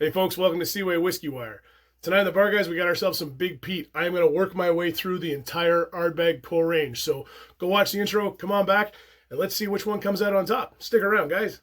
Hey folks, welcome to Seawaywhiskywire. Tonight on the bar, guys, we got ourselves some big peat. I am going to work my way through the entire Ardbeg Core Range. So go watch the intro, come on back, and let's see which one comes out on top. Stick around, guys.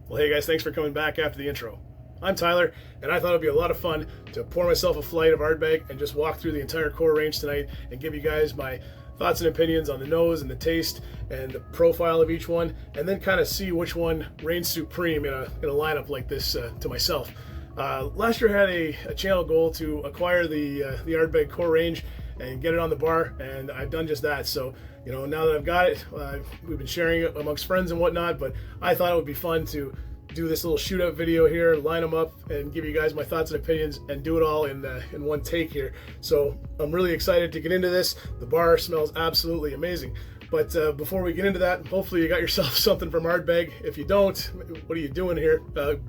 Well, hey guys, thanks for coming back after the intro. I'm Tyler, and I thought it'd be a lot of fun to pour myself a flight of Ardbeg and just walk through the entire core range tonight and give you guys my thoughts and opinions on the nose and the taste and the profile of each one, and then kind of see which one reigns supreme in a lineup like this to myself. Last year I had a channel goal to acquire the Ardbeg Core Range and get it on the bar, and I've done just that. So, you know, now that I've got it, we've been sharing it amongst friends and whatnot, but I thought it would be fun to do this little shootout video here, line them up, and give you guys my thoughts and opinions, and do it all in one take here. So I'm really excited to get into this. The bar smells absolutely amazing. But before we get into that, hopefully you got yourself something from Ardbeg. If you don't, what are you doing here?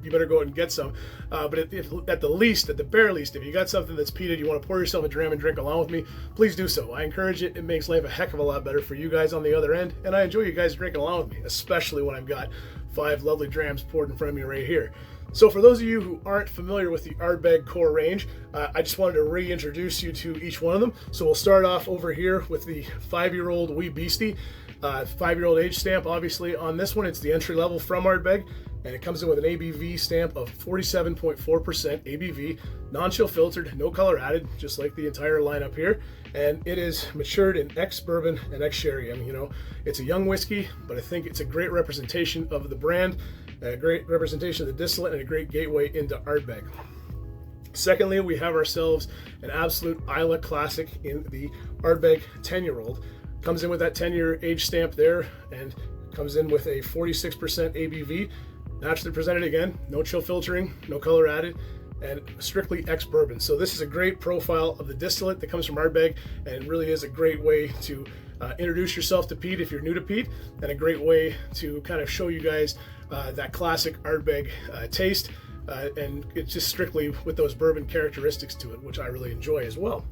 You better go out and get some. But at the bare least, if you got something that's peated, you want to pour yourself a dram and drink along with me, please do so. I encourage it. It makes life a heck of a lot better for you guys on the other end, and I enjoy you guys drinking along with me, especially when I've got 5 lovely drams poured in front of me right here. So for those of you who aren't familiar with the Ardbeg Core Range, I just wanted to reintroduce you to each one of them. So we'll start off over here with the 5-year-old Wee Beastie, 5-year-old age stamp. Obviously on this one, it's the entry level from Ardbeg, and it comes in with an ABV stamp of 47.4% ABV, non-chill filtered, no color added, just like the entire lineup here. And it is matured in ex-bourbon and ex-sherry. I mean, you know, it's a young whiskey, but I think it's a great representation of the brand, a great representation of the distillate, and a great gateway into Ardbeg. Secondly, we have ourselves an absolute Islay classic in the Ardbeg 10-year-old. Comes in with that 10-year age stamp there, and comes in with a 46% ABV. Naturally presented again, no chill filtering, no color added, and strictly ex-bourbon. So this is a great profile of the distillate that comes from Ardbeg, and it really is a great way to introduce yourself to peat if you're new to peat, and a great way to kind of show you guys that classic Ardbeg taste, and it's just strictly with those bourbon characteristics to it, which I really enjoy as well.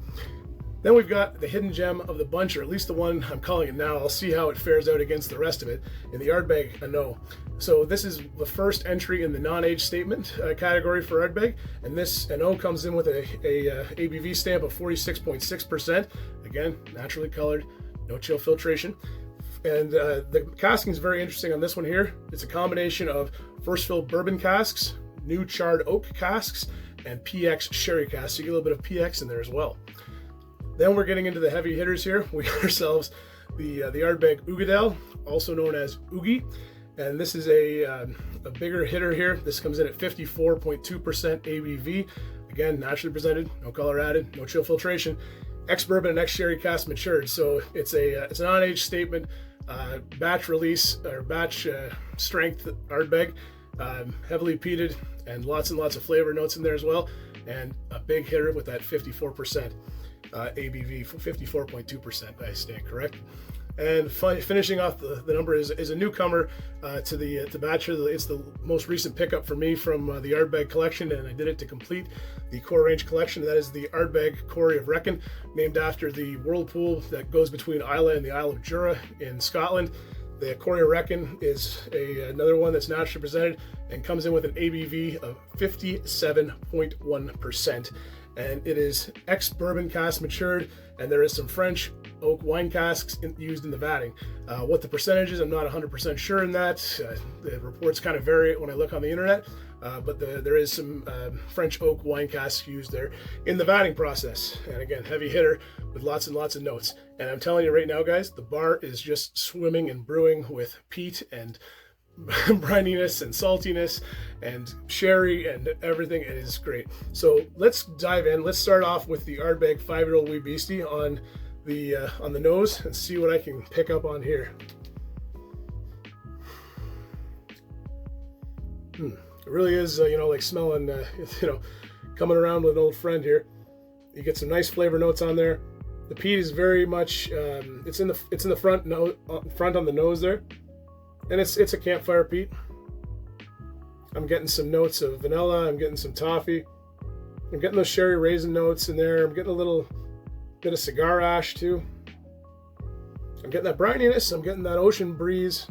Then we've got the hidden gem of the bunch, or at least the one I'm calling it now. I'll see how it fares out against the rest of it, in the Ardbeg An Oa. So this is the first entry in the non-age statement category for Ardbeg, and this An Oa comes in with a ABV stamp of 46.6%. Again, naturally colored, no chill filtration. And the casking is very interesting on this one here. It's a combination of first fill bourbon casks, new charred oak casks, and PX sherry casks. So you get a little bit of PX in there as well. Then we're getting into the heavy hitters here. We got ourselves the Ardbeg Uigeadail, also known as Oogie, and this is a bigger hitter here. This comes in at 54.2% ABV. Again, naturally presented, no color added, no chill filtration, ex-bourbon and ex-sherry cask matured. So it's a it's an on-age statement, batch release or batch strength Ardbeg, heavily peated, and lots of flavor notes in there as well, and a big hitter with that 54%. ABV, 54.2%, I stand correct. And finishing off the number is a newcomer to the batch. It's the most recent pickup for me from the Ardbeg collection, and I did it to complete the Core Range collection. That is the Ardbeg Corryvreckan, named after the whirlpool that goes between Islay and the Isle of Jura in Scotland. The Corryvreckan is another one that's naturally presented and comes in with an ABV of 57.1%. And it is ex-bourbon cask matured, and there is some French oak wine casks used in the vatting. What the percentage is, I'm not 100% sure in that. The reports kind of vary when I look on the internet, but there is some French oak wine casks used there in the vatting process. And again, heavy hitter with lots and lots of notes. And I'm telling you right now, guys, the bar is just swimming and brewing with peat and brininess and saltiness and sherry and everything. It is great. So let's dive in. Let's start off with the Ardbeg 5-year-old Wee Beastie on the nose and see what I can pick up on here. It really is, you know, like smelling, you know, coming around with an old friend here. You get some nice flavor notes on there. The peat is very much, it's in the front on the nose there. And it's a campfire peat. I'm getting some notes of vanilla. I'm getting some toffee. I'm getting those sherry raisin notes in there. I'm getting a little bit of cigar ash too. I'm getting that brininess. I'm getting that ocean breeze.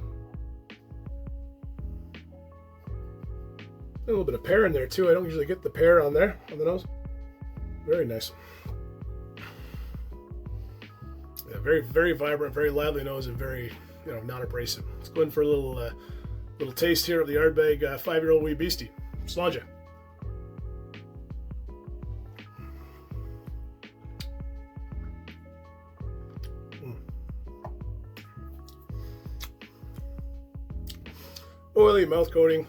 A little bit of pear in there too. I don't usually get the pear on there, on the nose. Very nice. Yeah, very, very vibrant, very lively nose, and very, non-abrasive. Let's go in for a little taste here of the Ardbeg 5-year-old Wee Beastie. Slanja. Oily mouth coating.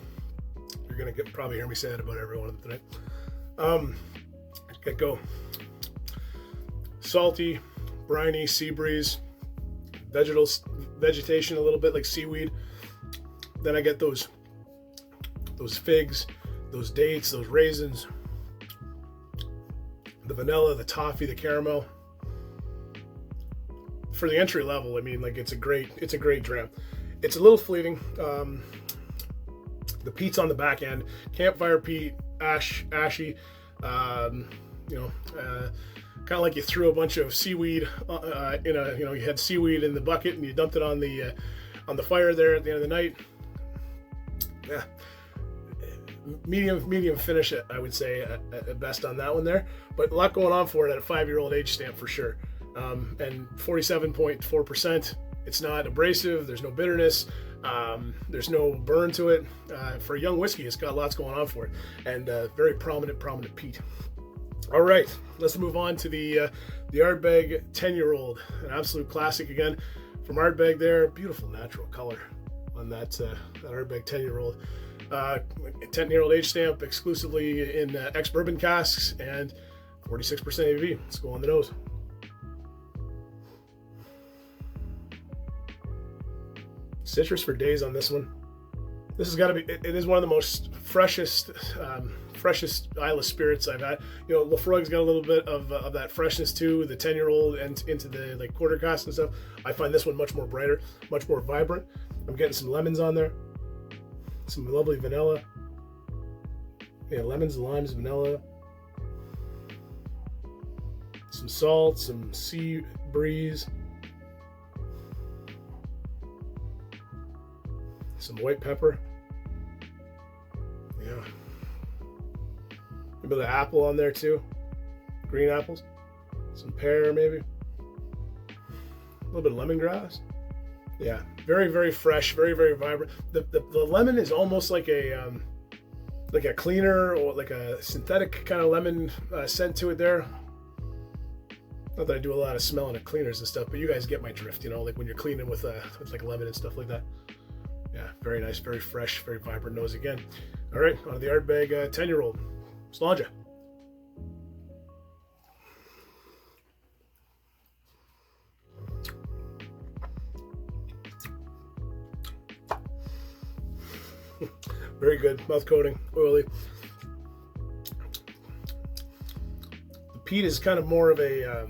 You're gonna probably hear me say that about every one of them tonight. Get go. Salty, briny, sea breeze, vegetation a little bit like seaweed. Then I get those figs, those dates, those raisins, the vanilla, the toffee, the caramel. For the entry level, I mean, like it's a great dram. It's a little fleeting. The peat's on the back end. Campfire peat, ashy. Kind of like you threw a bunch of seaweed you had seaweed in the bucket and you dumped it on the fire there at the end of the night. Yeah, medium finish, I would say at best on that one there. But a lot going on for it at a 5-year-old age stamp for sure. And 47.4%. It's not abrasive. There's no bitterness. There's no burn to it. For a young whiskey, it's got lots going on for it, and very prominent peat. All right, let's move on to the Ardbeg 10-year-old, an absolute classic again from Ardbeg. There, beautiful natural color on that Ardbeg 10-year-old. 10-year-old age stamp, exclusively in ex-bourbon casks, and 46% ABV. Let's go on the nose. Citrus for days on this one. This has got to be, it is one of the most freshest Islay spirits I've had. Lafroig's got a little bit of that freshness too, the 10-year-old and into the like quarter cask and stuff. I find this one much more brighter, much more vibrant. I'm getting some lemons on there, some lovely vanilla. Yeah, lemons, limes, vanilla. Some salt, some sea breeze. Some white pepper. Yeah. A bit of apple on there too. Green apples. Some pear maybe. A little bit of lemongrass. Yeah. Very, very fresh. Very, very vibrant. The lemon is almost like a cleaner or like a synthetic kind of lemon scent to it there. Not that I do a lot of smelling of cleaners and stuff, but you guys get my drift. Like when you're cleaning with like lemon and stuff like that. Yeah, very nice, very fresh, very vibrant nose again. All right, on to the Ardbeg 10-year-old. Slanja. Very good, mouth coating, oily. The peat is kind of more of a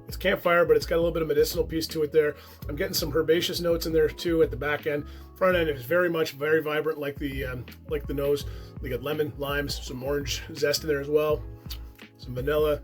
it's campfire, but it's got a little bit of medicinal piece to it there. I'm getting some herbaceous notes in there too at the back end. Front end is very vibrant, like the nose. We got lemon, limes, some orange zest in there as well, some vanilla,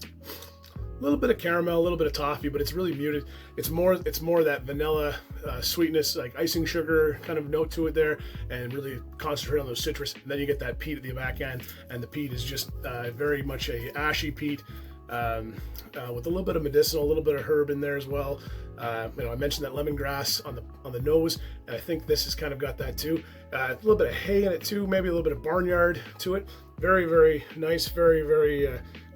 a little bit of caramel, a little bit of toffee, but it's really muted. It's more that vanilla sweetness, like icing sugar kind of note to it there, and really concentrate on those citrus. And then you get that peat at the back end, and the peat is just very much a ashy peat. With a little bit of medicinal, a little bit of herb in there as well. I mentioned that lemongrass on the nose, and I think this has kind of got that too. A little bit of hay in it too, maybe a little bit of barnyard to it. Very, very nice, very, very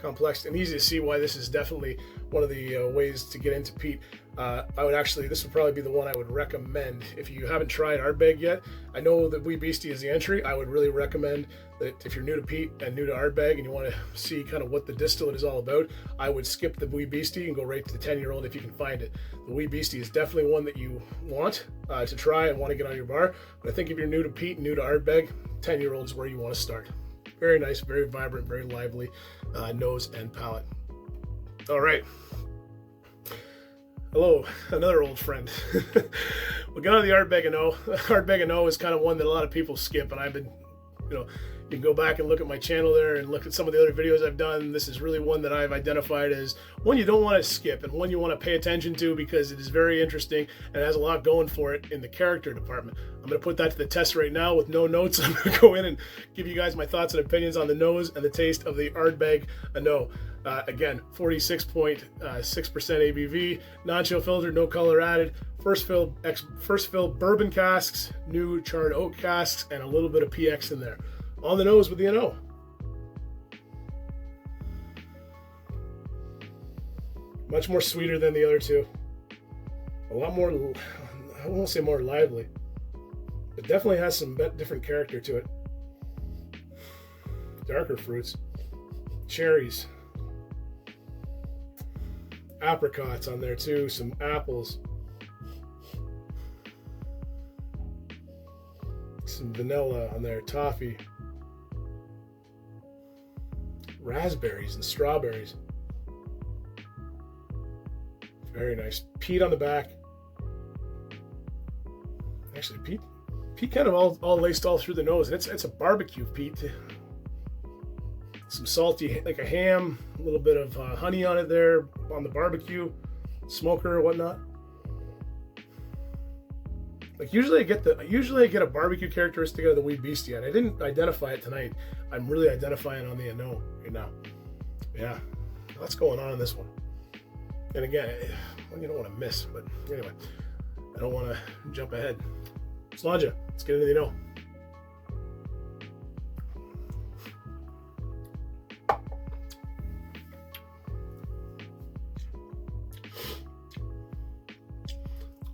complex, and easy to see why this is definitely one of the ways to get into peat. This would probably be the one I would recommend if you haven't tried Ardbeg yet. I know that Wee Beastie is the entry. I would really recommend that if you're new to peat and new to Ardbeg and you want to see kind of what the distillate is all about, I would skip the Wee Beastie and go right to the 10-year-old if you can find it. The Wee Beastie is definitely one that you want to try and want to get on your bar. But I think if you're new to peat and new to Ardbeg, 10-year-old is where you want to start. Very nice, very vibrant, very lively nose and palate. All right. Hello, another old friend. We'll get on to the Ardbeg An Oa. Ardbeg An Oa is kind of one that a lot of people skip, and I've been, You can go back and look at my channel there and look at some of the other videos I've done. This is really one that I've identified as one you don't want to skip and one you want to pay attention to because it is very interesting and has a lot going for it in the character department. I'm going to put that to the test right now with no notes. I'm going to go in and give you guys my thoughts and opinions on the nose and the taste of the Ardbeg An Oa. Again, 46.6% ABV, non-chill filtered, no color added, first fill bourbon casks, new charred oak casks, and a little bit of PX in there. On the nose with the An Oa. Much more sweeter than the other two. A lot more, I won't say more lively. It definitely has some different character to it. Darker fruits. Cherries. Apricots on there too. Some apples. Some vanilla on there. Toffee. Raspberries and strawberries. Very nice. Peat on the back. Actually, peat kind of all laced all through the nose. It's a barbecue peat. Some salty, like a ham, a little bit of honey on it there on the barbecue, smoker or whatnot. Like usually I get a barbecue characteristic out of the Wee Beastie, and I didn't identify it tonight. I'm really identifying on the An Oa right now. Yeah, lots going on in this one. And again, well, you don't want to miss, but anyway, I don't want to jump ahead. Slanja, let's get into the An Oa.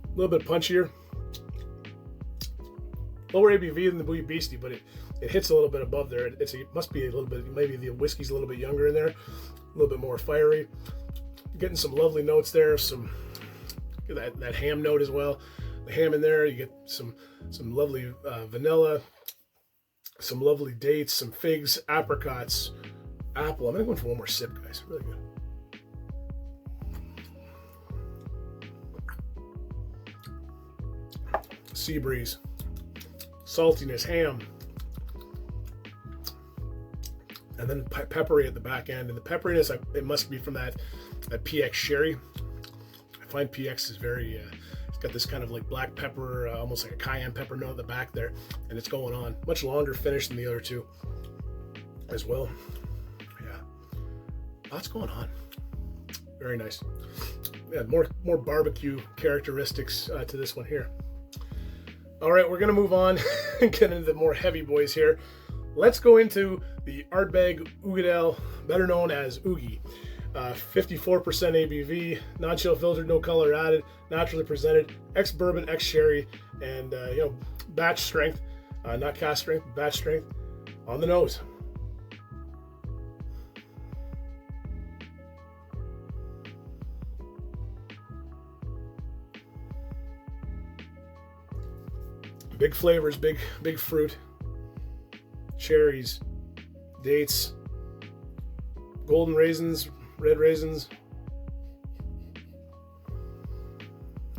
A little bit punchier. Lower ABV than the Wee Beastie, but it hits a little bit above there. It must be a little bit, maybe the whiskey's a little bit younger in there, a little bit more fiery. Getting some lovely notes there, some that ham note as well. The ham in there, you get some lovely vanilla, some lovely dates, some figs, apricots, apple. I'm gonna go in for one more sip, guys. Really good. Sea breeze. Saltiness, ham, and then peppery at the back end. And the pepperiness, it must be from that PX sherry. I find PX is very, it's got this kind of like black pepper, almost like a cayenne pepper note at the back there, and it's going on. Much longer finish than the other two as well. Yeah, lots going on. Very nice. Yeah, more barbecue characteristics to this one here. All right, we're gonna move on and get into the more heavy boys here. Let's go into the Ardbeg Uigeadail, better known as Oogie. 54% ABV, non-chill filtered, no color added, naturally presented, ex-bourbon, ex-sherry, and batch strength, not cask strength, batch strength. On the nose. Big flavors, big fruit, cherries, dates, golden raisins, red raisins.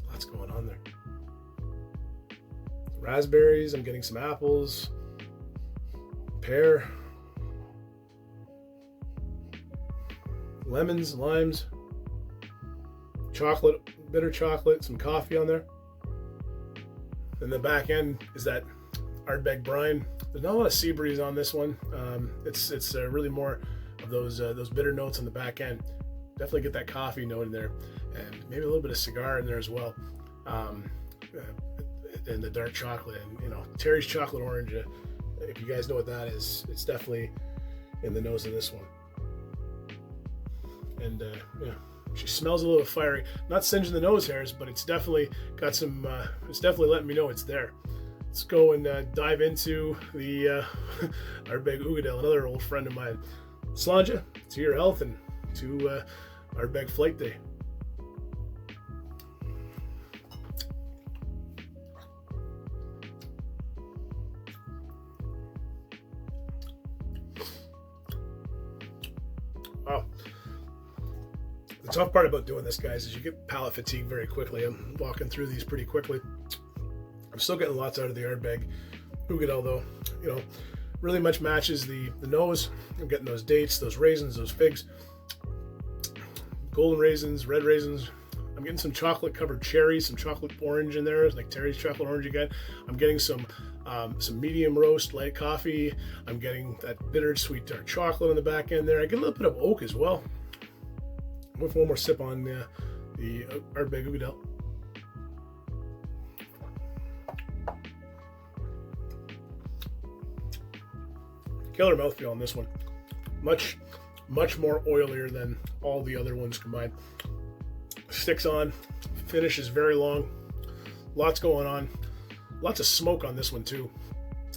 Lots going on there. Raspberries, I'm getting some apples, pear, lemons, limes, chocolate, bitter chocolate, some coffee on there. And the back end is that Ardbeg brine. There's not a lot of sea breeze on this one. It's really more of those bitter notes on the back end. Definitely get that coffee note in there, and maybe a little bit of cigar in there as well. And the dark chocolate, and Terry's chocolate orange. If you guys know what that is, it's definitely in the nose of this one. And she smells a little fiery. Not singeing the nose hairs, but it's definitely got some. It's definitely letting me know it's there. Let's go and dive into the Ardbeg Uigeadail, another old friend of mine. Slanja, to your health and to Ardbeg Flight Day. Wow. The tough part about doing this, guys, is you get palate fatigue very quickly. I'm walking through these pretty quickly. I'm still getting lots out of the Ardbeg Uigeadail, though. Really much matches the nose. I'm getting those dates, those raisins, those figs, golden raisins, red raisins. I'm getting some chocolate covered cherries, some chocolate orange in there, like Terry's chocolate orange again. I'm getting some medium roast light coffee. I'm getting that bitter sweet dark chocolate on the back end there. I get a little bit of oak as well. I'm going for one more sip on the Ardbeg Uigeadail. Killer mouthfeel on this one. Much more oilier than all the other ones combined. Sticks on, finish is very long, lots going on, lots of smoke on this one too.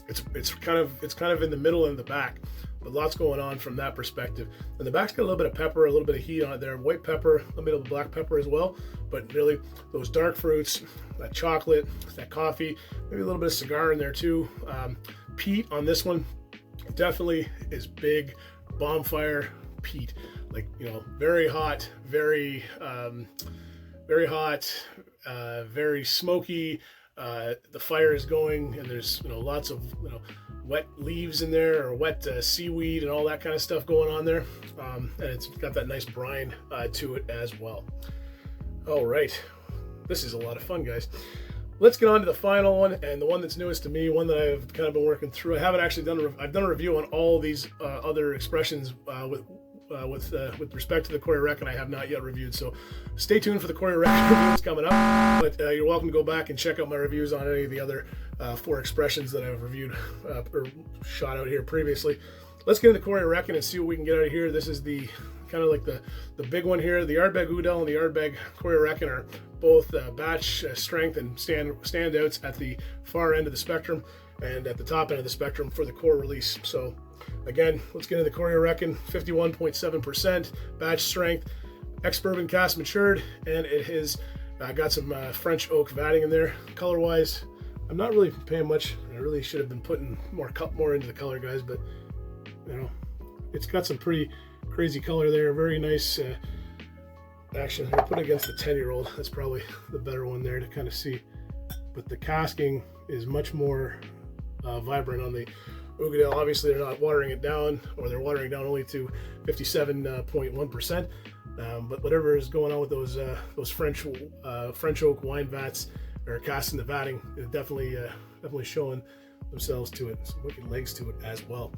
It's kind of in the middle and the back, but lots going on from that perspective. And the back's got a little bit of pepper, a little bit of heat on it there, white pepper, a little bit of black pepper as well. But really, those dark fruits, that chocolate, that coffee, maybe a little bit of cigar in there too. Peat on this one definitely is big bonfire peat. Like, you know, very hot, very hot, very smoky. The fire is going, and there's, you know, lots of, you know, wet leaves in there, or wet seaweed and all that kind of stuff going on there. And it's got that nice brine to it as well. All right, this is a lot of fun, guys. Let's get on to the final one, and the one that's newest to me, one that I've kind of been working through. I haven't actually I've done a review on all these other expressions with respect to the Corryvreckan. I have not yet reviewed, so stay tuned for the Corryvreckan reviews coming up. But you're welcome to go back and check out my reviews on any of the other 4 expressions that I've reviewed or shot out here previously. Let's get into the Corryvreckan and see what we can get out of here. This is the kind of like the big one here. The Ardbeg Uigeadail and the Ardbeg Corryvreckan are both batch strength and standouts at the far end of the spectrum, and at the top end of the spectrum for the core release. So again, let's get into the Corryvreckan. 51.7% batch strength, ex-bourbon cask matured, and it has got some French oak vatting in there. Color wise, I'm not really paying much. I really should have been putting more into the color, guys, but you know, it's got some pretty crazy color there. Very nice action. I'll put it against the 10-year-old. That's probably the better one there to kind of see. But the casking is much more vibrant on the Uigeadail. Obviously, they're not watering it down, or they're watering it down only to 57.1%. But whatever is going on with those French oak wine vats, or casting the vatting, is definitely showing themselves to it. Some wicked legs to it as well.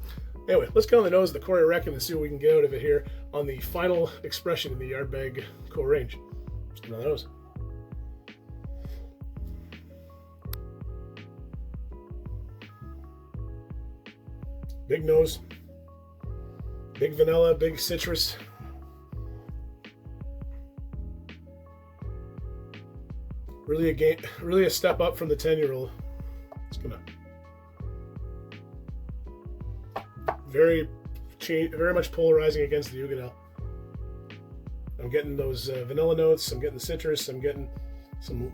Anyway, let's get on the nose of the Corryvreckan and see what we can get out of it here on the final expression in the Ardbeg Core Range. Let's get on the nose. Big nose, big vanilla, big citrus. Really a step up from the 10-year-old. It's gonna very much polarizing against the Uigeadail. I'm getting those vanilla notes. I'm getting the citrus. I'm getting some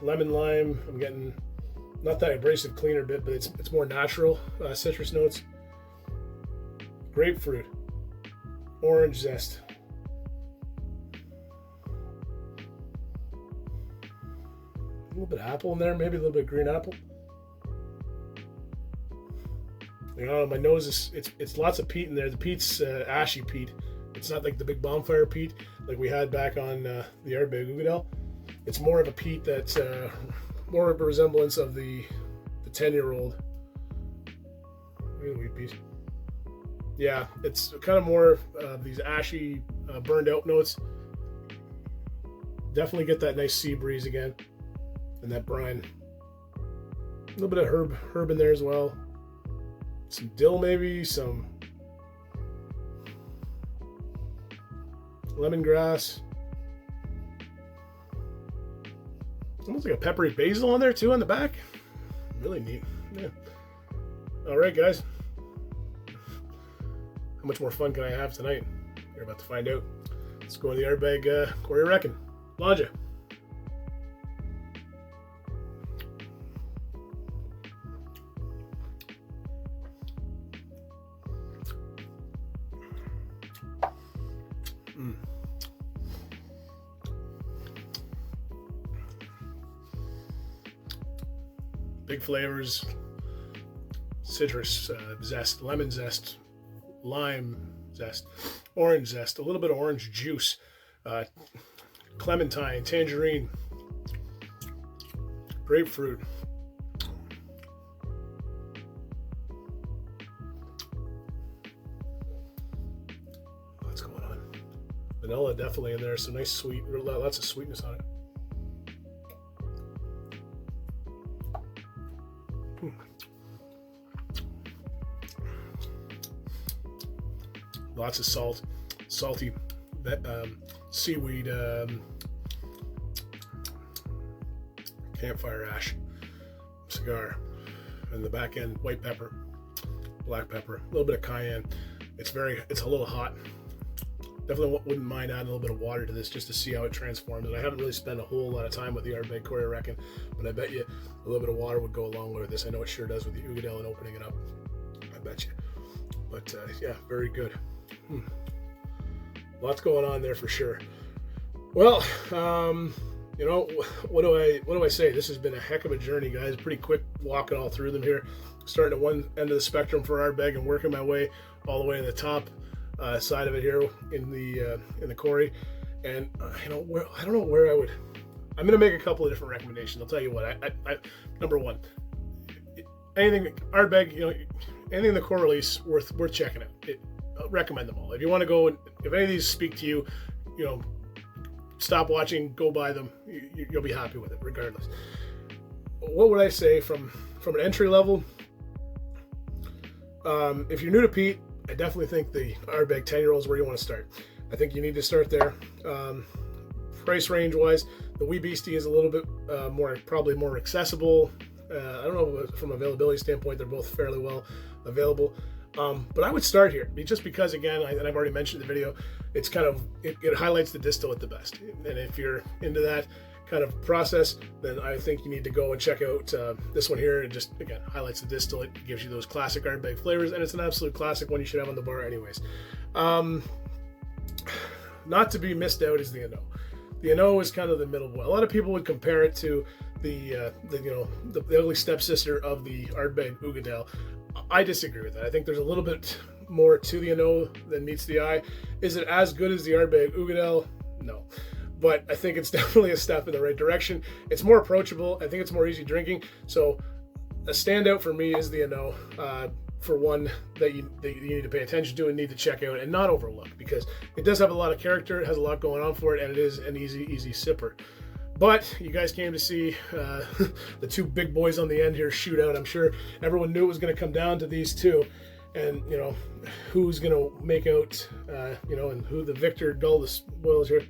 lemon lime. I'm getting not that abrasive cleaner bit, but it's more natural citrus notes. Grapefruit, orange zest, a little bit of apple in there, maybe a little bit of green apple. You know, my nose is it's lots of peat in there. The peat's ashy peat. It's not like the big bonfire peat like we had back on the Ardbeg Uigeadail. It's more of a peat that's more of a resemblance of the 10-year-old. Wee Beastie. Yeah, it's kind of more of these ashy, burned out notes. Definitely get that nice sea breeze again, and that brine. A little bit of herb in there as well. Some dill, maybe some lemongrass. Almost like a peppery basil on there too on the back. Really neat. Yeah. All right, guys. How much more fun can I have tonight? You're about to find out. Let's go to the Ardbeg Corryvreckan. Lanja. Big flavors. citrus zest, lemon zest, lime zest, orange zest, a little bit of orange juice, clementine, tangerine, grapefruit. What's going on? Vanilla definitely in there. Some nice sweet, lots of sweetness on it. Lots of salt, salty seaweed, campfire ash, cigar, and the back end white pepper, black pepper, a little bit of cayenne. It's a little hot. Definitely wouldn't mind adding a little bit of water to this just to see how it transforms. And I haven't really spent a whole lot of time with the Ardbeg Corryvreckan, but I bet you a little bit of water would go a long way with this. I know it sure does with the Uigeadail and opening it up. I bet you. But yeah, very good. Lots going on there for sure. Well, you know, what do I say? This has been a heck of a journey, guys. Pretty quick walking all through them here. Starting at one end of the spectrum for Ardbeg and working my way all the way to the top side of it here in the Corry. And I don't know where I would. I'm going to make a couple of different recommendations. I'll tell you what. I number one, anything Ardbeg, you know, anything in the core release worth checking out. I'll recommend them all. If you want to go, if any of these speak to you, you know, stop watching, go buy them. You'll be happy with it regardless. What would I say from an entry level? If you're new to peat, I definitely think the Ardbeg 10-year-old is where you want to start. I think you need to start there. Price range wise, the Wee Beastie is a little bit probably more accessible. I don't know, from availability standpoint, they're both fairly well available. But I would start here just because, again, and I've already mentioned in the video, it's kind of, it highlights the distillate the best. And if you're into that kind of process, then I think you need to go and check out this one here. It just, again, highlights the distillate, gives you those classic Ardbeg flavors, and it's an absolute classic one you should have on the bar anyways. Not to be missed out is the An Oa. The An Oa is kind of the middle boy. A lot of people would compare it to the ugly stepsister of the Ardbeg Uigeadail. I disagree with that. I think there's a little bit more to the An Oa than meets the eye. Is it as good as the Ardbeg Uigeadail? No. But I think it's definitely a step in the right direction. It's more approachable. I think it's more easy drinking. So a standout for me is the An Oa, for one that you need to pay attention to and need to check out and not overlook, because it does have a lot of character, it has a lot going on for it, and it is an easy sipper. But you guys came to see the two big boys on the end here shoot out. I'm sure everyone knew it was going to come down to these two, and you know who's going to make out, and who the victor dull the spoils here.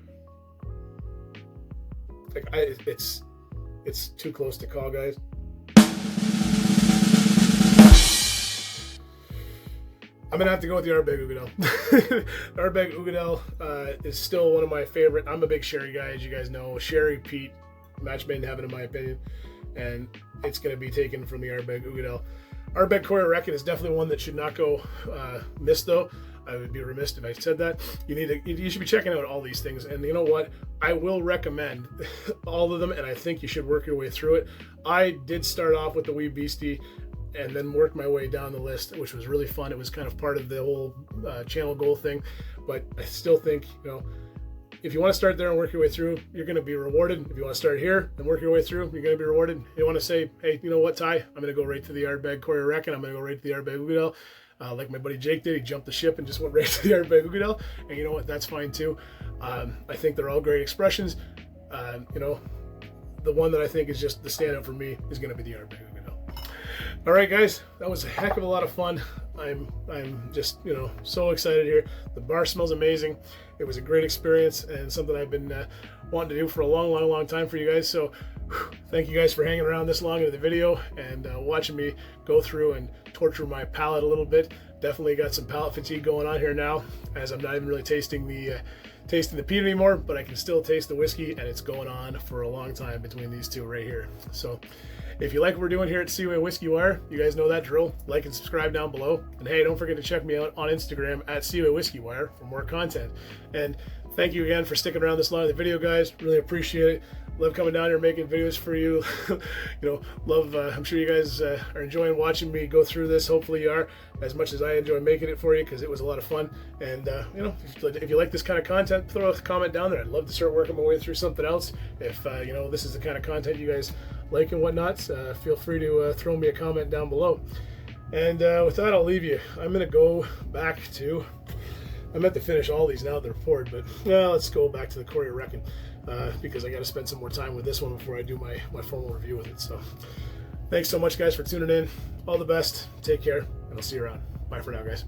Like it's too close to call, guys. I'm gonna have to go with the Ardbeg Uigeadail. Ardbeg Uigeadail is still one of my favorite. I'm a big sherry guy, as you guys know. Sherry, peat, match made in heaven, in my opinion. And it's gonna be taken from the Ardbeg Uigeadail. Ardbeg Corryvreckan is definitely one that should not go missed, though. I would be remiss if I said that. You should be checking out all these things. And you know what? I will recommend all of them, and I think you should work your way through it. I did start off with the Wee Beastie and then worked my way down the list, which was really fun. It was kind of part of the whole channel goal thing, but I still think, if you want to start there and work your way through, you're going to be rewarded. If you want to start here and work your way through, you're going to be rewarded. If you want to say, hey, you know what, Ty, I'm going to go right to the Ardbeg Corryvreckan. I'm going to go right to the Ardbeg Uigeadail. Like my buddy Jake did, he jumped the ship and just went right to the Ardbeg Uigeadail. And you know what, that's fine too. I think they're all great expressions. The one that I think is just the standout for me is going to be the Ardbeg Uigeadail. All right, guys, that was a heck of a lot of fun. I'm just, so excited here. The bar smells amazing. It was a great experience and something I've been wanting to do for a long time for you guys. So thank you guys for hanging around this long into the video and watching me go through and torture my palate a little bit. Definitely got some palate fatigue going on here now, as I'm not even really tasting the peat anymore, but I can still taste the whiskey, and it's going on for a long time between these two right here. So if you like what we're doing here at seawaywhiskywire, you guys know that drill. Like and subscribe down below. And hey, don't forget to check me out on Instagram at seawaywhiskywire for more content. And thank you again for sticking around this long in the video, guys. Really appreciate it. love coming down here making videos for you. Love, I'm sure you guys are enjoying watching me go through this. Hopefully you are, as much as I enjoy making it for you, because it was a lot of fun. And if you like this kind of content, throw a comment down there. I'd love to start working my way through something else. If this is the kind of content you guys like and whatnot, feel free to throw me a comment down below. And with that, I'll leave you. I'm gonna go back to, I meant to finish all these now they're poured, but let's go back to the Corryvreckan, because I got to spend some more time with this one before I do my formal review with it. So thanks so much, guys, for tuning in. All the best. Take care, and I'll see you around. Bye for now, guys.